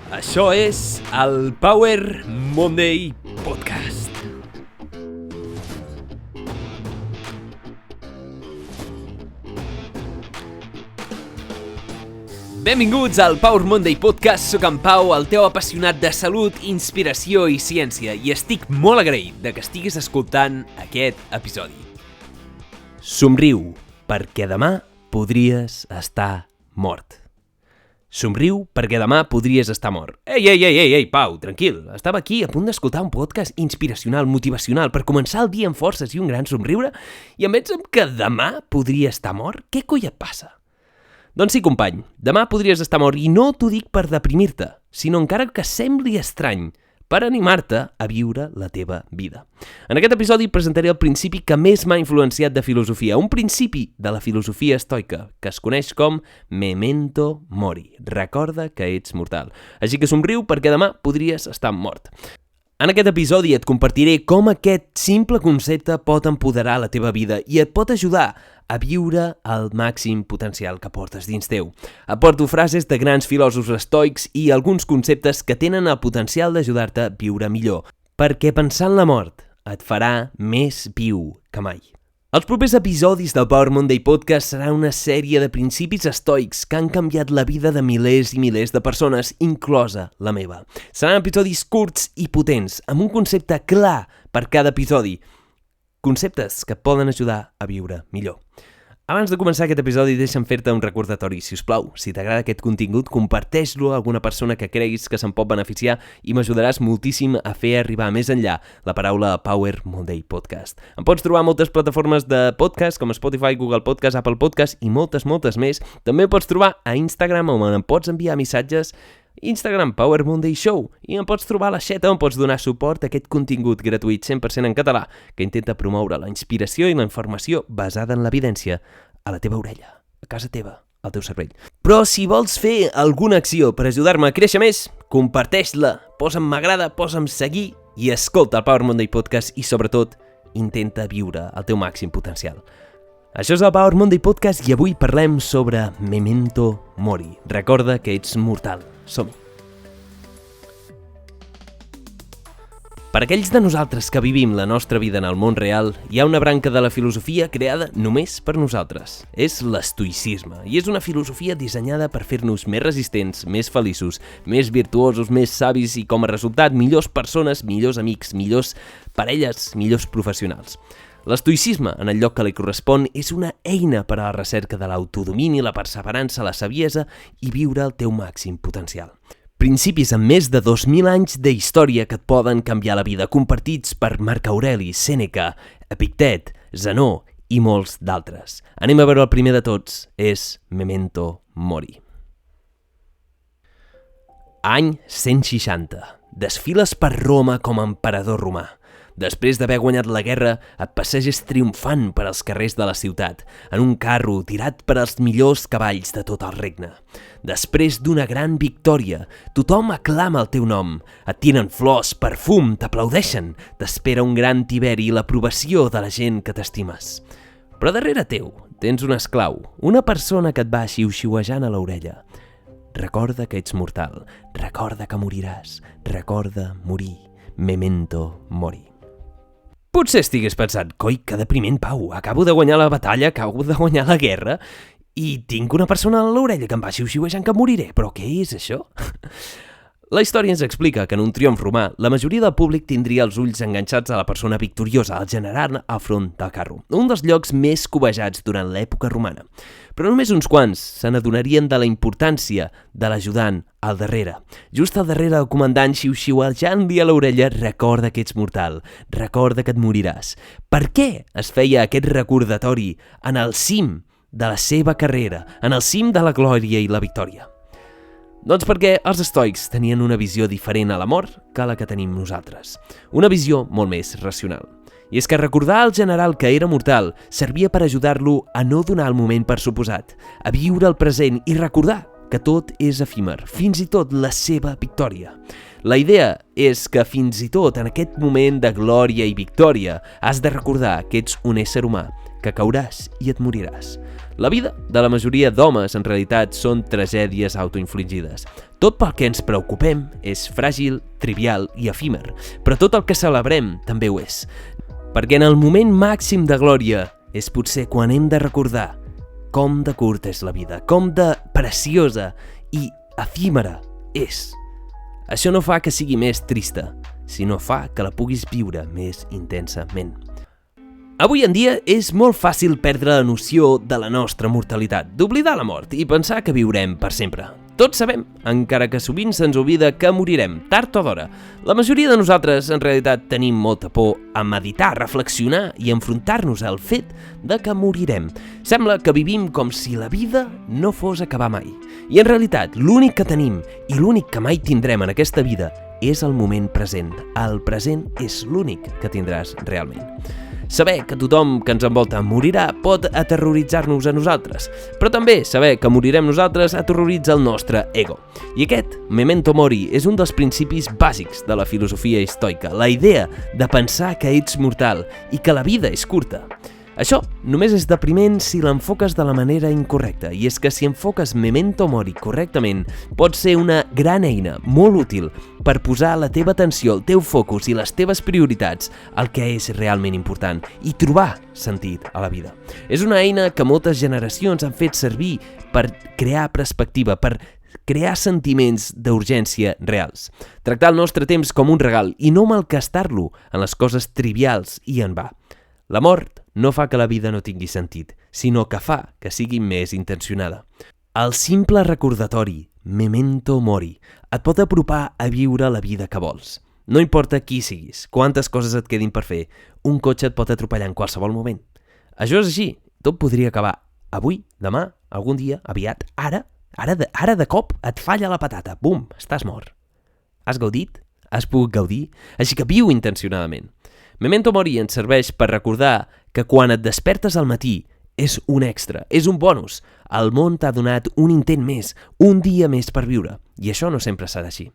Això és el Power Monday Podcast. Benvinguts al Power Monday Podcast. Soc en Pau, el teu apassionat de salut, inspiració i ciència, i estic molt agraït de que estiguis escoltant aquest episodi. Somriu, perquè demà podries estar mort. Somriu perquè demà podries estar mort. Ei, Pau, tranquil. Estava aquí a punt d'escoltar un podcast inspiracional, motivacional, per començar el dia amb forces i un gran somriure, i em veig que demà podria estar mort? Què coi et passa? Doncs sí, company, demà podries estar mort, i no t'ho dic per deprimir-te, sinó encara que sembli estrany, per animar-te a viure la teva vida. En aquest episodi presentaré el principi que més m'ha influenciat de filosofia, un principi de la filosofia estoica, que es coneix com memento mori. Recorda que ets mortal. Així que somriu perquè demà podries estar mort. En aquest episodi et compartiré com aquest simple concepte pot empoderar la teva vida i et pot ajudar a viure el màxim potencial que portes dins teu. Aporto frases de grans filòsofs estoics i alguns conceptes que tenen el potencial d'ajudar-te a viure millor, perquè pensar en la mort et farà més viu que mai. Els propers episodis del Power Monday Podcast seran una sèrie de principis estoics que han canviat la vida de milers i milers de persones, inclosa la meva. Seran episodis curts i potents, amb un concepte clar per cada episodi. Conceptes que et poden ajudar a viure millor. Abans de començar aquest episodi, deixa'm fer-te un recordatori, si us plau. Si t'agrada aquest contingut, comparteix-lo a alguna persona que creguis que se'n pot beneficiar i m'ajudaràs moltíssim a fer arribar més enllà la paraula Power Monday Podcast. Em pots trobar a moltes plataformes de podcast, com Spotify, Google Podcast, Apple Podcast i moltes més. També em pots trobar a Instagram, on em pots enviar missatges Instagram, Power Monday Show, i em pots trobar a la xeta on pots donar suport a aquest contingut gratuït 100% en català que intenta promoure la inspiració i la informació basada en l'evidència a la teva orella, a casa teva, al teu cervell. Però si vols fer alguna acció per ajudar-me a créixer més, comparteix-la, posa'm m'agrada, posa'm seguir i escolta el Power Monday Podcast i sobretot intenta viure el teu màxim potencial. Això és el Power Monday Podcast i avui parlem sobre memento mori. Recorda que ets mortal. Som-hi. Per aquells de nosaltres que vivim la nostra vida en el món real, hi ha una branca de la filosofia creada només per nosaltres. És l'estoïcisme, i és una filosofia dissenyada per fer-nos més resistents, més feliços, més virtuosos, més savis i, com a resultat, millors persones, millors amics, millors parelles, millors professionals. L'estoïcisme, en el lloc que li correspon, és una eina per a la recerca de l'autodomini, la perseverança, la saviesa i viure el teu màxim potencial. Principis amb més de 2.000 anys de història que et poden canviar la vida, compartits per Marc Aureli, Sèneca, Epictet, Zenó i molts d'altres. Anem a veure el primer de tots, és memento mori. Any 160. Desfiles per Roma com a emperador romà. Després d'haver guanyat la guerra, et passeges triomfant per als carrers de la ciutat, en un carro tirat per als millors cavalls de tot el regne. Després d'una gran victòria, tothom aclama el teu nom, et tiren flors, perfum, t'aplaudeixen, t'espera un gran tiberi i l'aprovació de la gent que t'estimes. Però darrere teu tens un esclau, una persona que et va xiu-xiuejant a l'orella. Recorda que ets mortal, recorda que moriràs, recorda morir, memento mori. Potser estigués pensant, coi, que depriment, Pau, acabo de guanyar la batalla, acabo de guanyar la guerra i tinc una persona a l'orella que em va xiu-xiuejant que moriré, però què és això? La història ens explica que en un triomf romà, la majoria del públic tindria els ulls enganxats a la persona victoriosa, al general al front del carro, un dels llocs més cobejats durant l'època romana. Però només uns quants se n'adonarien de la importància de l'ajudant al darrere. Just al darrere del comandant xiu-xiuejant-li a l'orella, recorda que ets mortal, recorda que et moriràs. Per què es feia aquest recordatori en el cim de la seva carrera, en el cim de la glòria i la victòria? Doncs perquè els estoics tenien una visió diferent a la mort que la que tenim nosaltres. Una visió molt més racional. I és que recordar al general que era mortal servia per ajudar-lo a no donar el moment per suposat, a viure el present i recordar que tot és efímer, fins i tot la seva victòria. La idea és que fins i tot en aquest moment de glòria i victòria has de recordar que ets un ésser humà, que cauràs i et moriràs. La vida de la majoria d'homes, en realitat, són tragèdies autoinfligides. Tot pel que ens preocupem és fràgil, trivial i efímer, però tot el que celebrem també ho és. Perquè en el moment màxim de glòria és potser quan hem de recordar com de curta és la vida, com de preciosa i efímera és. Això no fa que sigui més trista, sinó fa que la puguis viure més intensament. Avui en dia és molt fàcil perdre la noció de la nostra mortalitat, d'oblidar la mort i pensar que viurem per sempre. Tots sabem, encara que sovint se'ns oblida que morirem, tard o d'hora. La majoria de nosaltres, en realitat, tenim molta por a meditar, reflexionar i enfrontar-nos al fet de que morirem. Sembla que vivim com si la vida no fos acabar mai. I en realitat, l'únic que tenim i l'únic que mai tindrem en aquesta vida és el moment present. El present és l'únic que tindràs realment. Saber que tothom que ens envolta morirà pot aterroritzar-nos a nosaltres, però també saber que morirem nosaltres aterroritza el nostre ego. I aquest, memento mori, és un dels principis bàsics de la filosofia estoica, la idea de pensar que ets mortal i que la vida és curta. Això només és depriment si l'enfoques de la manera incorrecta, i és que si enfoques memento mori correctament, pot ser una gran eina, molt útil, per posar la teva atenció, el teu focus i les teves prioritats al que és realment important i trobar sentit a la vida. És una eina que moltes generacions han fet servir per crear perspectiva, per crear sentiments d'urgència reals. Tractar el nostre temps com un regal i no malgastar-lo en les coses trivials i en va. La mort no fa que la vida no tingui sentit, sinó que fa que sigui més intencionada. El simple recordatori, memento mori, et pot apropar a viure la vida que vols. No importa qui siguis, quantes coses et quedin per fer, un cotxe et pot atropellar en qualsevol moment. Això és així, tot podria acabar avui, demà, algun dia, aviat, ara de cop et falla la patata, bum, estàs mort. Has gaudit? Has pogut gaudir? Així que viu intencionadament. Memento mori ens serveix per recordar que quan et despertes al matí és un extra, és un bonus. El món t'ha donat un intent més, un dia més per viure, i això no sempre serà així.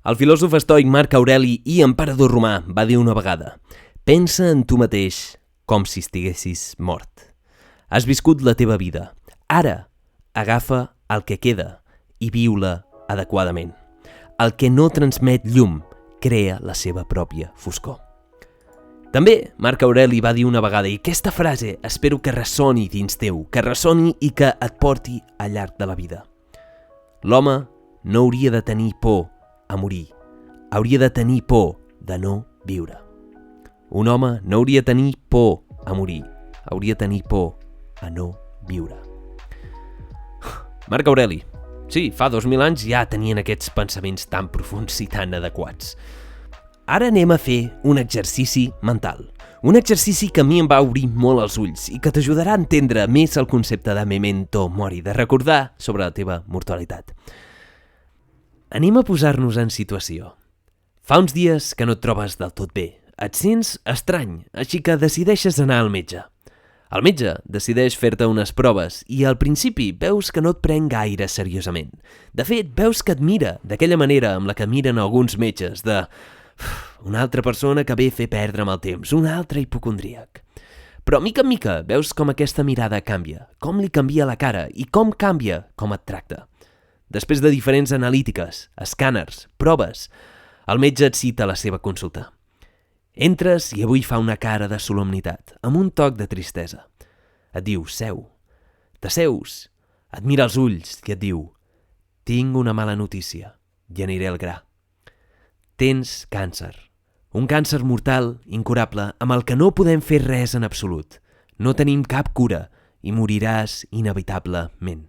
El filòsof estoic Marc Aureli i emperador romà va dir una vegada: pensa en tu mateix com si estiguessis mort. Has viscut la teva vida. Ara, agafa el que queda i viu-la adequadament. El que no transmet llum crea la seva pròpia foscor. També Marc Aureli va dir una vegada, i aquesta frase espero que ressoni dins teu, que ressoni i que et porti al llarg de la vida. L'home no hauria de tenir por a morir, hauria de tenir por de no viure. Un home no hauria de tenir por a morir, hauria de tenir por a no viure. Marc Aureli. Sí, fa 2000 anys ja tenien aquests pensaments tan profuns i tan adequats. Ara anem a fer un exercici mental. Un exercici que a mi em va obrir molt els ulls i que t'ajudarà a entendre més el concepte de memento mori, de recordar sobre la teva mortalitat. Anem a posar-nos en situació. Fa uns dies que no et trobes del tot bé. Et sents estrany, així que decideixes anar al metge. El metge decideix fer-te unes proves i al principi veus que no et pren gaire seriosament. De fet, veus que et mira d'aquella manera amb la que miren alguns metges, de una altra persona que ve a fer perdre'm el temps, un altre hipocondríac. Però mica en mica veus com aquesta mirada canvia, com li canvia la cara i com canvia com et tracta. Després de diferents analítiques, escàners, proves, el metge et cita a la seva consulta. Entres i avui fa una cara de solemnitat, amb un toc de tristesa. Et diu, seu. T'asseus, et mira als ulls i et diu, tinc una mala notícia i aniré al gra. Tens càncer. Un càncer mortal, incurable, amb el que no podem fer res en absolut. No tenim cap cura i moriràs inevitablement.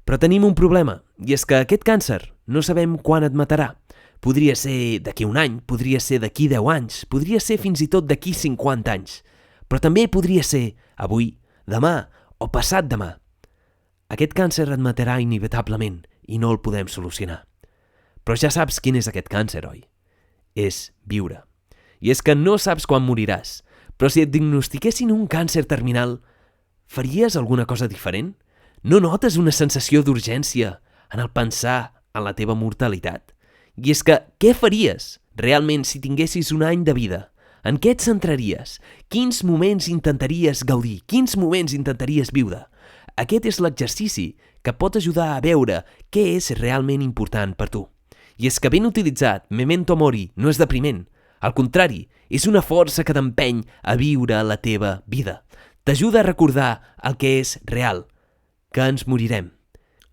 Però tenim un problema, i és que aquest càncer no sabem quan et matarà. Podria ser d'aquí un any, podria ser d'aquí 10 anys, podria ser fins i tot d'aquí 50 anys. Però també podria ser avui, demà o passat demà. Aquest càncer et matarà inevitablement i no el podem solucionar. Però ja saps quin és aquest càncer, oi? És viure. I és que no saps quan moriràs, però si et diagnostiquessin un càncer terminal, faries alguna cosa diferent? No notes una sensació d'urgència en el pensar en la teva mortalitat? I és que, què faries realment si tinguessis un any de vida En què et centraries? Quins moments intentaries gaudir? Quins moments intentaries viure? Aquest és l'exercici que pot ajudar a veure què és realment important per tu. I és que ben utilitzat, Memento Mori no és depriment. Al contrari, és una força que t'empeny a viure la teva vida. T'ajuda a recordar el que és real, que ens morirem.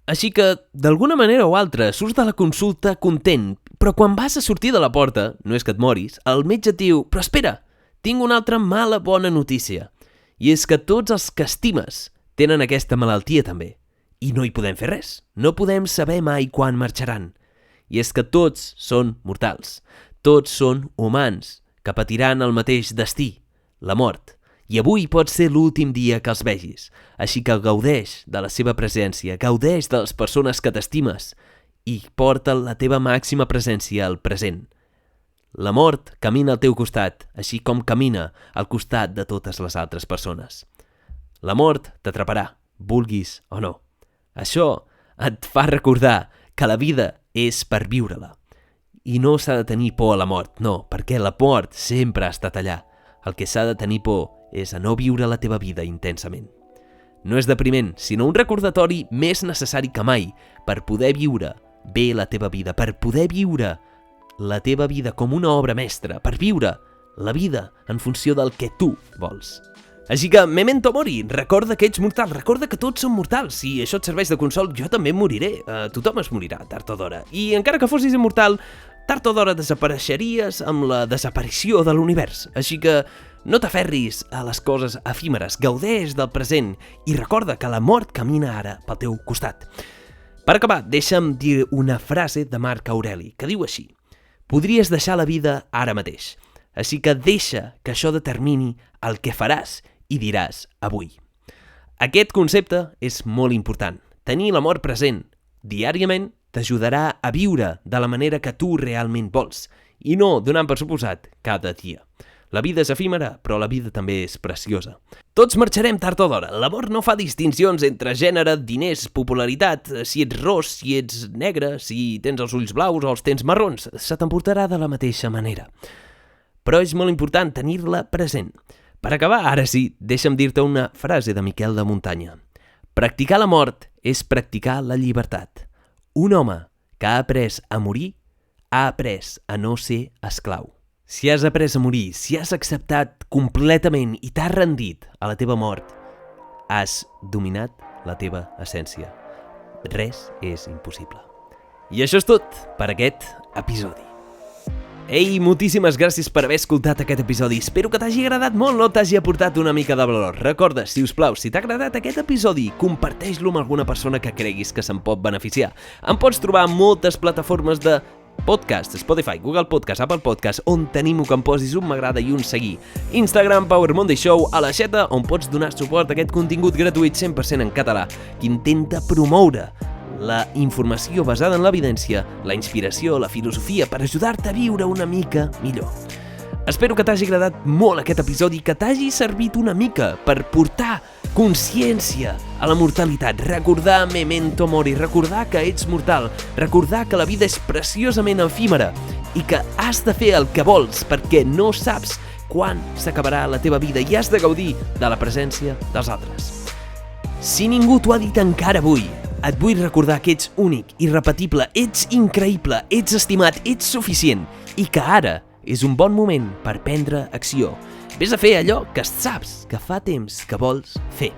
Així que, d'alguna manera o altra, surts de la consulta content, però quan vas a sortir de la porta, no és que et moris, el metge et diu «Però espera, tinc una altra bona notícia». I és que tots els que estimes tenen aquesta malaltia també. I no hi podem fer res. No podem saber mai quan marxaran. I és que tots són mortals. Tots són humans que patiran el mateix destí, la mort. I avui pot ser l'últim dia que els vegis. Així que gaudeix de la seva presència, gaudeix de les persones que t'estimes i porta la teva màxima presència al present. La mort camina al teu costat, així com camina al costat de totes les altres persones. La mort t'atraparà, vulguis o no. Això et fa recordar que la vida és per viure-la. I no s'ha de tenir por a la mort, no, perquè la mort sempre ha estat allà. El que s'ha de tenir por és a no viure la teva vida intensament. No és depriment, sinó un recordatori més necessari que mai per poder viure bé la teva vida, per poder viure la teva vida com una obra mestra, per viure la vida en funció del que tu vols. Així que, Memento Mori, recorda que ets mortal, recorda que tots som mortals. Si això et serveix de consol, jo també moriré. Tothom es morirà, tard o d'hora. I encara que fossis immortal, tard o d'hora desapareixeries amb la desaparició de l'univers. Així que no t'aferris a les coses efímeres, gaudeix del present i recorda que la mort camina ara pel teu costat. Per acabar, deixa'm dir una frase de Marc Aureli, que diu així: podries deixar la vida ara mateix, així que deixa que això determini el que faràs i diràs avui. Aquest concepte és molt important. Tenir la mort present diàriament t'ajudarà a viure de la manera que tu realment vols i no donant per suposat cada dia. La vida és efímera, però la vida també és preciosa. Tots marxarem tard o d'hora. La mort no fa distincions entre gènere, diners, popularitat, si ets ros, si ets negre, si tens els ulls blaus o els tens marrons. Se t'emportarà de la mateixa manera. Però és molt important tenir-la present. Per acabar, ara sí, deixa'm dir-te una frase de Miquel de Muntanya. Practicar la mort és practicar la llibertat. Un home que ha après a morir, ha après a no ser esclau. Si has après a morir, si has acceptat completament i t'has rendit a la teva mort, has dominat la teva essència. Res és impossible. I això és tot per aquest episodi. Ei, moltíssimes gràcies per haver escoltat aquest episodi. Espero que t'hagi agradat molt, no t'hagi aportat una mica de valor. Recorda, si us plau, si t'ha agradat aquest episodi, comparteix-lo amb alguna persona que creguis que se'n pot beneficiar. Em pots trobar a moltes plataformes de podcast, Spotify, Google Podcast, Apple Podcast, on t'animo que em posis un m'agrada i un seguir. Instagram, Power Monday Show, a la xeta, on pots donar suport a aquest contingut gratuït 100% en català, que intenta promoure la informació basada en l'evidència, la inspiració, la filosofia, per ajudar-te a viure una mica millor. Espero que t'hagi agradat molt aquest episodi, que t'hagi servit una mica per portar consciència a la mortalitat, recordar Memento Mori, recordar que ets mortal, recordar que la vida és preciosament efímera i que has de fer el que vols perquè no saps quan s'acabarà la teva vida i has de gaudir de la presència dels altres. Si ningú t'ho ha dit encara avui, et vull recordar que ets únic, irrepetible, ets increïble, ets estimat, ets suficient i que ara és un bon moment per prendre acció. Vés a fer allò que saps que fa temps que vols fer.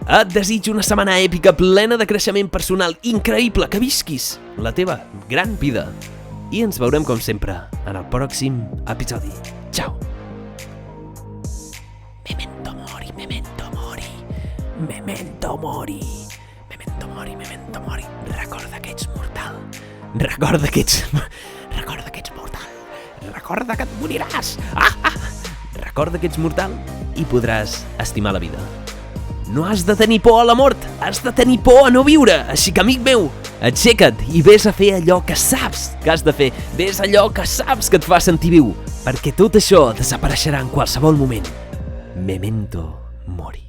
Et desitjo una setmana èpica plena de creixement personal increïble, que visquis la teva gran vida. I ens veurem com sempre en el pròxim episodi. Ciao! Memento Mori, Memento Mori, Memento Mori. Memento Mori, Memento Mori. Recorda que ets mortal. Recorda que ets mortal. Recorda que et moriràs. Recorda que ets mortal i podràs estimar la vida. No has de tenir por a la mort, has de tenir por a no viure. Així que, amic meu, aixeca't i vés a fer allò que saps que has de fer. Vés a allò que saps que et fa sentir viu, perquè tot això desapareixerà en qualsevol moment. Memento Mori.